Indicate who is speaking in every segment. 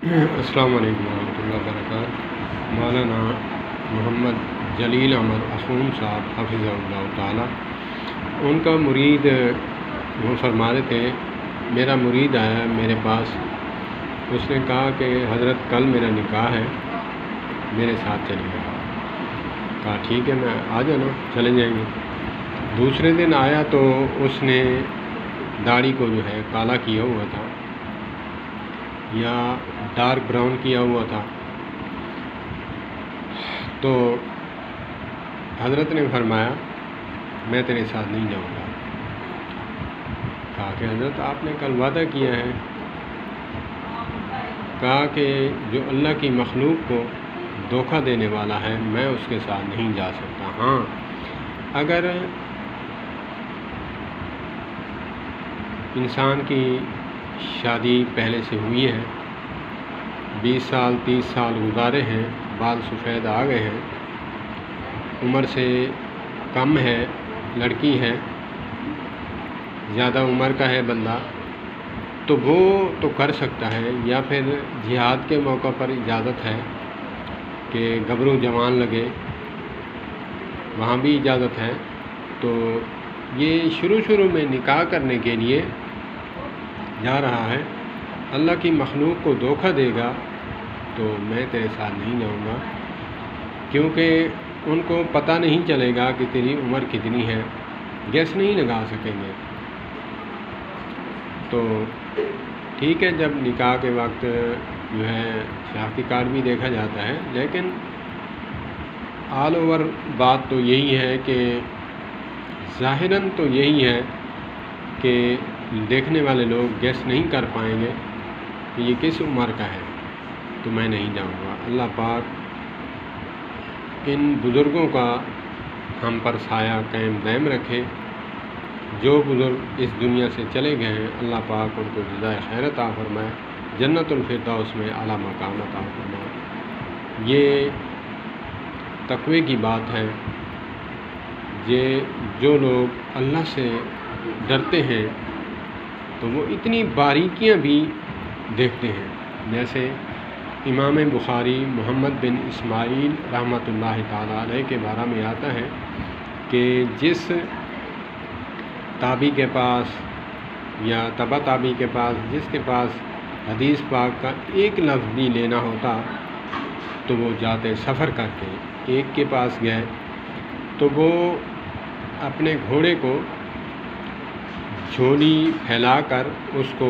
Speaker 1: السلام علیکم ورحمۃ اللہ وبرکاتہ۔ مولانا محمد جلیل احمد اخون صاحب حفظہ اللہ تعالیٰ، ان کا مرید وہ فرما رہے تھے، میرا مرید آیا میرے پاس، اس نے کہا کہ حضرت کل میرا نکاح ہے، میرے ساتھ چلیے گا۔ کہا ٹھیک ہے، میں آ جانا، چلے جائیں گے۔ دوسرے دن آیا تو اس نے داڑھی کو جو ہے کالا کیا ہوا تھا یا ڈارک براؤن کیا ہوا تھا، تو حضرت نے فرمایا میں تیرے ساتھ نہیں جاؤں گا۔ کہا کہ حضرت آپ نے کل وعدہ کیا ہے، کہا کہ جو اللہ کی مخلوق کو دھوکہ دینے والا ہے میں اس کے ساتھ نہیں جا سکتا۔ ہاں، اگر انسان کی شادی پہلے سے ہوئی ہے، 20 سال 30 سال گزارے ہیں، بال سفید آ گئے ہیں، عمر سے کم ہے، لڑکی ہے، زیادہ عمر کا ہے بندہ، تو وہ تو کر سکتا ہے، یا پھر جہاد کے موقع پر اجازت ہے کہ گبرو جوان لگے، وہاں بھی اجازت ہے۔ تو یہ شروع میں نکاح کرنے کے لیے جا رہا ہے، اللہ کی مخلوق کو دھوکہ دے گا تو میں تیرے ساتھ نہیں جاؤں گا، کیونکہ ان کو پتہ نہیں چلے گا کہ تیری عمر کتنی ہے، گیس نہیں لگا سکیں گے۔ تو ٹھیک ہے، جب نکاح کے وقت جو ہے شناختی کارڈ بھی دیکھا جاتا ہے، لیکن آل اوور بات تو یہی ہے کہ ظاہراً تو یہی ہے کہ دیکھنے والے لوگ گیس نہیں کر پائیں گے کہ یہ کس عمر کا ہے، تو میں نہیں جاؤں گا۔ اللہ پاک ان بزرگوں کا ہم پر سایہ قائم دائم رکھے۔ جو بزرگ اس دنیا سے چلے گئے ہیں، اللہ پاک ان کو جزائے خیر عطا فرمائے، جنت الفردوس میں اعلیٰ مقام عطا فرمائے۔ یہ تقوی کی بات ہے، یہ جو لوگ اللہ سے ڈرتے ہیں تو وہ اتنی باریکیاں بھی دیکھتے ہیں۔ جیسے امام بخاری محمد بن اسماعیل رحمۃ اللہ تعالیٰ علیہ کے بارے میں آتا ہے کہ جس تابعی کے پاس یا تبع تابعی کے پاس، جس کے پاس حدیث پاک کا ایک لفظ بھی لینا ہوتا تو وہ جاتے سفر کر کے ایک کے پاس گئے، تو وہ اپنے گھوڑے کو جھولی پھیلا کر اس کو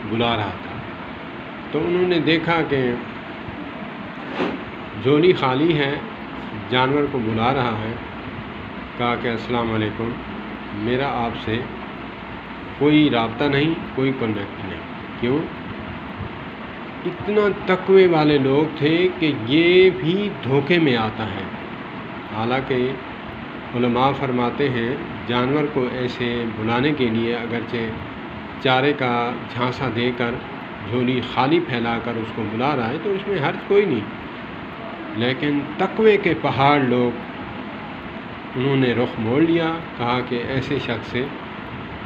Speaker 1: بلا رہا تھا، تو انہوں نے دیکھا کہ جھولی خالی ہے، جانور کو بلا رہا ہے۔ کہا کہ السلام علیکم، میرا آپ سے کوئی رابطہ نہیں، کوئی کانٹیکٹ نہیں۔ کیوں؟ اتنا تقوی والے لوگ تھے کہ یہ بھی دھوکے میں آتا ہے۔ حالانکہ علماء فرماتے ہیں جانور کو ایسے بلانے کے لیے اگرچہ چارے کا جھانسا دے کر جھولی خالی پھیلا کر اس کو بلا رہا ہے تو اس میں حرج کوئی نہیں، لیکن تقوی کے پہاڑ لوگ انہوں نے رخ موڑ لیا۔ کہا کہ ایسے شخص سے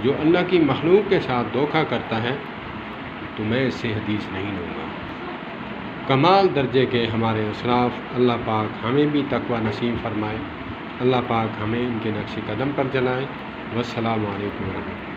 Speaker 1: جو اللہ کی مخلوق کے ساتھ دھوکہ کرتا ہے تو میں اس سے حدیث نہیں لوں گا۔ کمال درجے کے ہمارے اسلاف، اللہ پاک ہمیں بھی تقوی نصیب فرمائے، اللہ پاک ہمیں ان کے نقش قدم پر چلائے۔ والسلام علیکم ورحمۃ اللہ۔